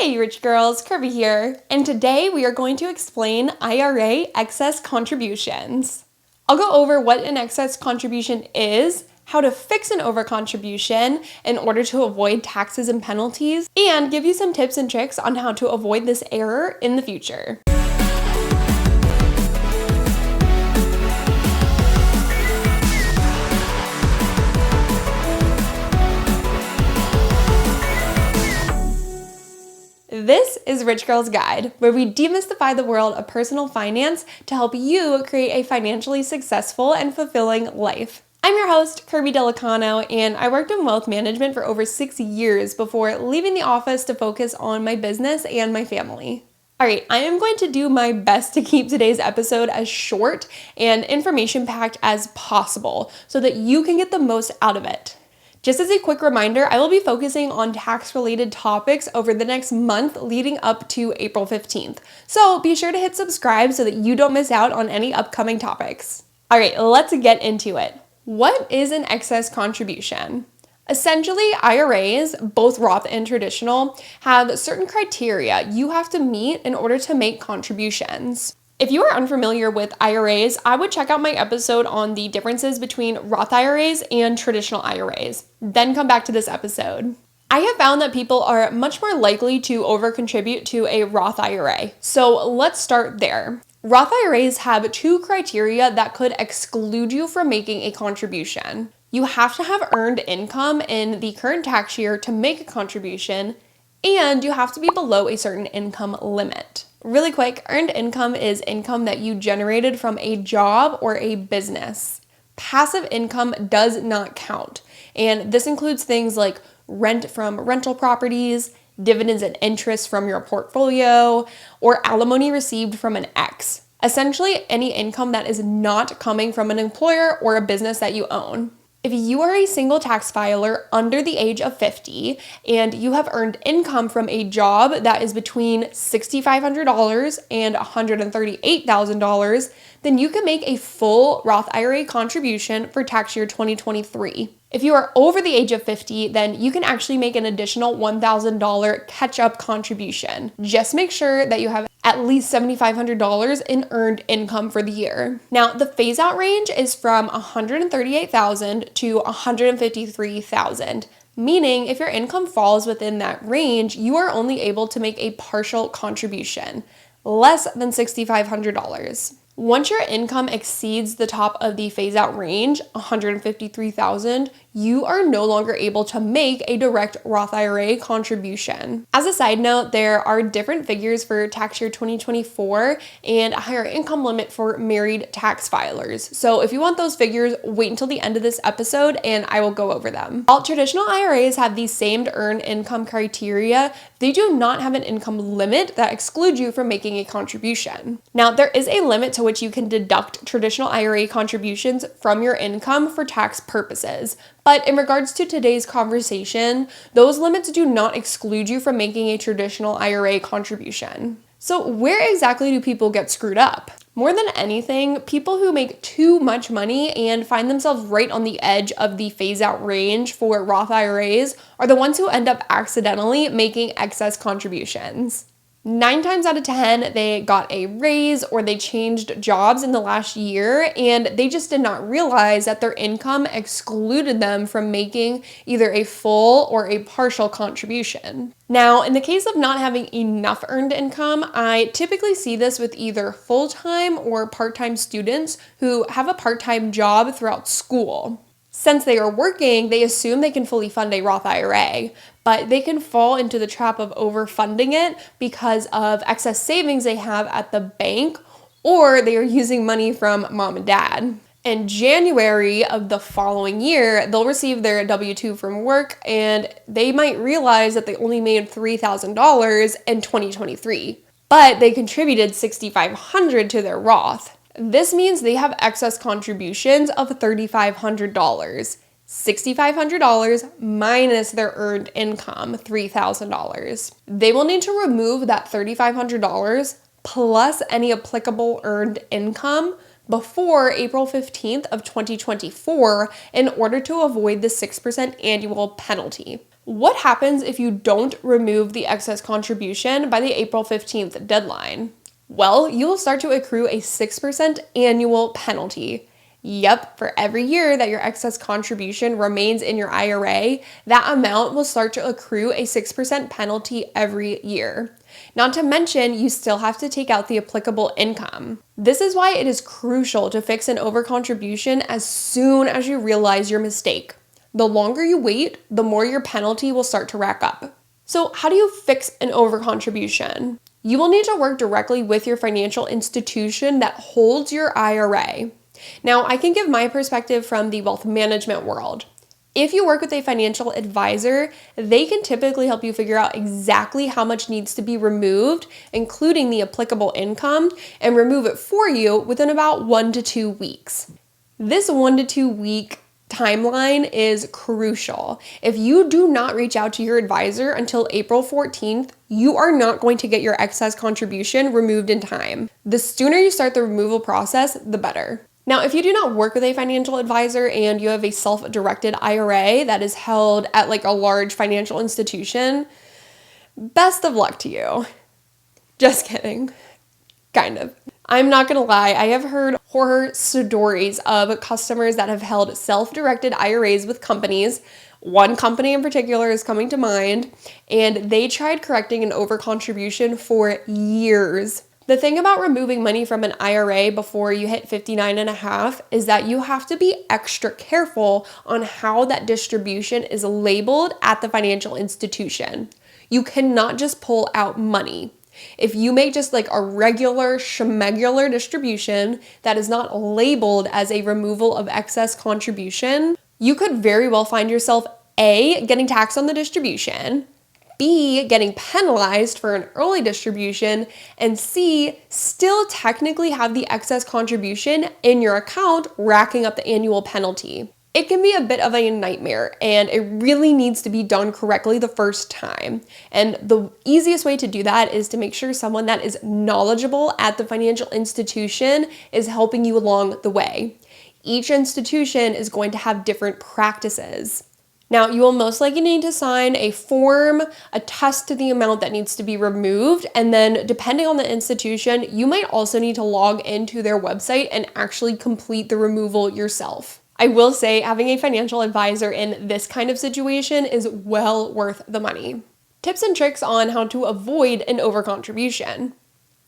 Hey rich girls, Kirby here, and today we are going to explain IRA excess contributions. I'll go over what an excess contribution is, how to fix an overcontribution in order to avoid taxes and penalties, and give you some tips and tricks on how to avoid this error in the future. This is Rich Girl's Guide, where we demystify the world of personal finance to help you create a financially successful and fulfilling life. I'm your host, Kirby Delicano, and I worked in wealth management for over 6 years before leaving the office to focus on my business and my family. Alright, I am going to do my best to keep today's episode as short and information-packed as possible so that you can get the most out of it. Just as a quick reminder, I will be focusing on tax-related topics over the next month leading up to April 15th. So be sure to hit subscribe so that you don't miss out on any upcoming topics. All right, let's get into it. What is an excess contribution? Essentially, IRAs, both Roth and traditional, have certain criteria you have to meet in order to make contributions. If you are unfamiliar with IRAs, I would check out my episode on the differences between Roth IRAs and traditional IRAs. Then come back to this episode. I have found that people are much more likely to overcontribute to a Roth IRA. So let's start there. Roth IRAs have 2 criteria that could exclude you from making a contribution. You have to have earned income in the current tax year to make a contribution, and you have to be below a certain income limit. Really quick, earned income is income that you generated from a job or a business. Passive income does not count, and this includes things like rent from rental properties, dividends and interest from your portfolio, or alimony received from an ex. Essentially, any income that is not coming from an employer or a business that you own. If you are a single tax filer under the age of 50 and you have earned income from a job that is between $6,500 and $138,000, then you can make a full Roth IRA contribution for tax year 2023. If you are over the age of 50, then you can actually make an additional $1,000 catch-up contribution. Just make sure that you have at least $7,500 in earned income for the year. Now, the phase-out range is from $138,000 to $153,000. Meaning, if your income falls within that range, you are only able to make a partial contribution, less than $6,500. Once your income exceeds the top of the phase-out range, $153,000, you are no longer able to make a direct Roth IRA contribution. As a side note, there are different figures for tax year 2024 and a higher income limit for married tax filers. So if you want those figures, wait until the end of this episode and I will go over them. While traditional IRAs have the same earned income criteria, they do not have an income limit that excludes you from making a contribution. Now, there is a limit to which you can deduct traditional IRA contributions from your income for tax purposes. But in regards to today's conversation, those limits do not exclude you from making a traditional IRA contribution. So where exactly do people get screwed up? More than anything, people who make too much money and find themselves right on the edge of the phase-out range for Roth IRAs are the ones who end up accidentally making excess contributions. 9 times out of 10, they got a raise or they changed jobs in the last year and they just did not realize that their income excluded them from making either a full or a partial contribution. Now, in the case of not having enough earned income, I typically see this with either full-time or part-time students who have a part-time job throughout school. Since they are working, they assume they can fully fund a Roth IRA, but they can fall into the trap of overfunding it because of excess savings they have at the bank, or they are using money from mom and dad. In January of the following year, they'll receive their W-2 from work, and they might realize that they only made $3,000 in 2023, but they contributed $6,500 to their Roth. This means they have excess contributions of $3,500, $6,500 minus their earned income, $3,000. They will need to remove that $3,500 plus any applicable earned income before April 15th of 2024 in order to avoid the 6% annual penalty. What happens if you don't remove the excess contribution by the April 15th deadline? Well, you will start to accrue a 6% annual penalty. Yep, for every year that your excess contribution remains in your IRA, that amount will start to accrue a 6% penalty every year. Not to mention, you still have to take out the applicable income. This is why it is crucial to fix an overcontribution as soon as you realize your mistake. The longer you wait, the more your penalty will start to rack up. So how do you fix an overcontribution? You will need to work directly with your financial institution that holds your IRA. Now, I can give my perspective from the wealth management world. If you work with a financial advisor, they can typically help you figure out exactly how much needs to be removed, including the applicable income, and remove it for you within about 1 to 2 weeks. This 1 to 2 week timeline is crucial. If you do not reach out to your advisor until April 14th, you are not going to get your excess contribution removed in time. The sooner you start the removal process, the better. Now, if you do not work with a financial advisor and you have a self-directed IRA that is held at like a large financial institution, best of luck to you. Just kidding. Kind of. I'm not gonna lie, I have heard horror stories of customers that have held self-directed IRAs with companies. One company in particular is coming to mind, and they tried correcting an overcontribution for years. The thing about removing money from an IRA before you hit 59 and a half is that you have to be extra careful on how that distribution is labeled at the financial institution. You cannot just pull out money. If you make just like a regular schmegular distribution that is not labeled as a removal of excess contribution, you could very well find yourself A, getting taxed on the distribution, B, getting penalized for an early distribution, and C, still technically have the excess contribution in your account, racking up the annual penalty. It can be a bit of a nightmare, and it really needs to be done correctly the first time. And the easiest way to do that is to make sure someone that is knowledgeable at the financial institution is helping you along the way. Each institution is going to have different practices. Now, you will most likely need to sign a form, attest to the amount that needs to be removed, and then depending on the institution, you might also need to log into their website and actually complete the removal yourself. I will say having a financial advisor in this kind of situation is well worth the money. Tips and tricks on how to avoid an overcontribution.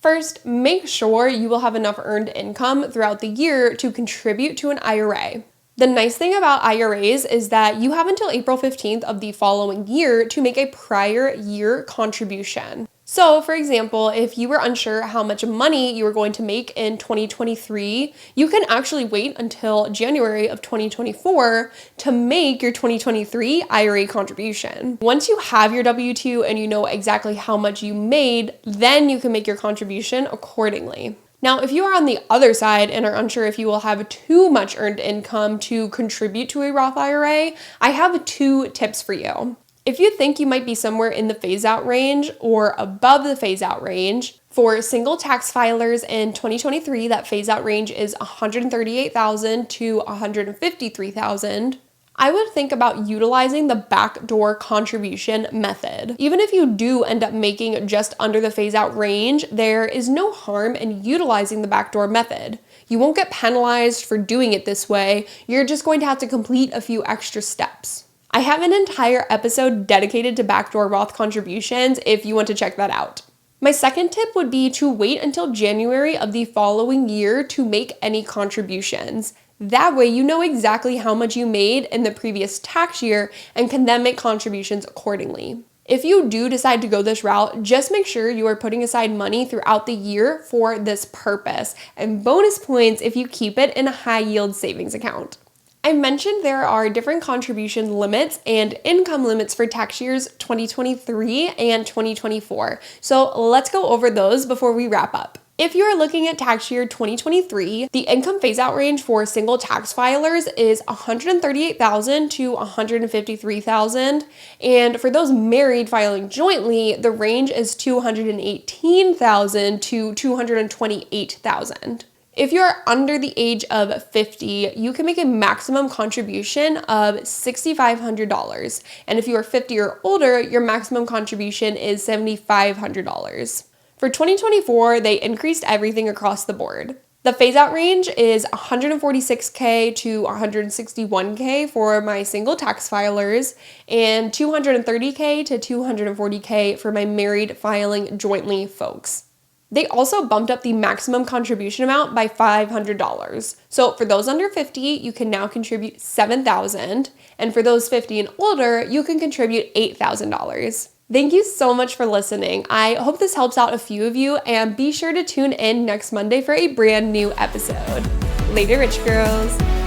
First, make sure you will have enough earned income throughout the year to contribute to an IRA. The nice thing about IRAs is that you have until April 15th of the following year to make a prior year contribution. So, for example, if you were unsure how much money you were going to make in 2023, you can actually wait until January of 2024 to make your 2023 IRA contribution. Once you have your W-2 and you know exactly how much you made, then you can make your contribution accordingly. Now, if you are on the other side and are unsure if you will have too much earned income to contribute to a Roth IRA, I have 2 tips for you. If you think you might be somewhere in the phase-out range or above the phase-out range, for single tax filers in 2023, that phase-out range is $138,000 to $153,000. I would think about utilizing the backdoor contribution method. Even if you do end up making just under the phase-out range, there is no harm in utilizing the backdoor method. You won't get penalized for doing it this way. You're just going to have to complete a few extra steps. I have an entire episode dedicated to backdoor Roth contributions if you want to check that out. My second tip would be to wait until January of the following year to make any contributions. That way you know exactly how much you made in the previous tax year and can then make contributions accordingly. If you do decide to go this route, just make sure you are putting aside money throughout the year for this purpose, and bonus points if you keep it in a high yield savings account. I mentioned there are different contribution limits and income limits for tax years 2023 and 2024. So let's go over those before we wrap up. If you are looking at tax year 2023, the income phase-out range for single tax filers is $138,000 to $153,000, and for those married filing jointly, the range is $218,000 to $228,000. If you are under the age of 50, you can make a maximum contribution of $6,500. And if you are 50 or older, your maximum contribution is $7,500. For 2024, they increased everything across the board. The phase-out range is $146K to $161K for my single tax filers and $230K to $240K for my married filing jointly folks. They also bumped up the maximum contribution amount by $500. So for those under 50, you can now contribute $7,000, and for those 50 and older, you can contribute $8,000. Thank you so much for listening. I hope this helps out a few of you, and be sure to tune in next Monday for a brand new episode. Later, Rich Girls.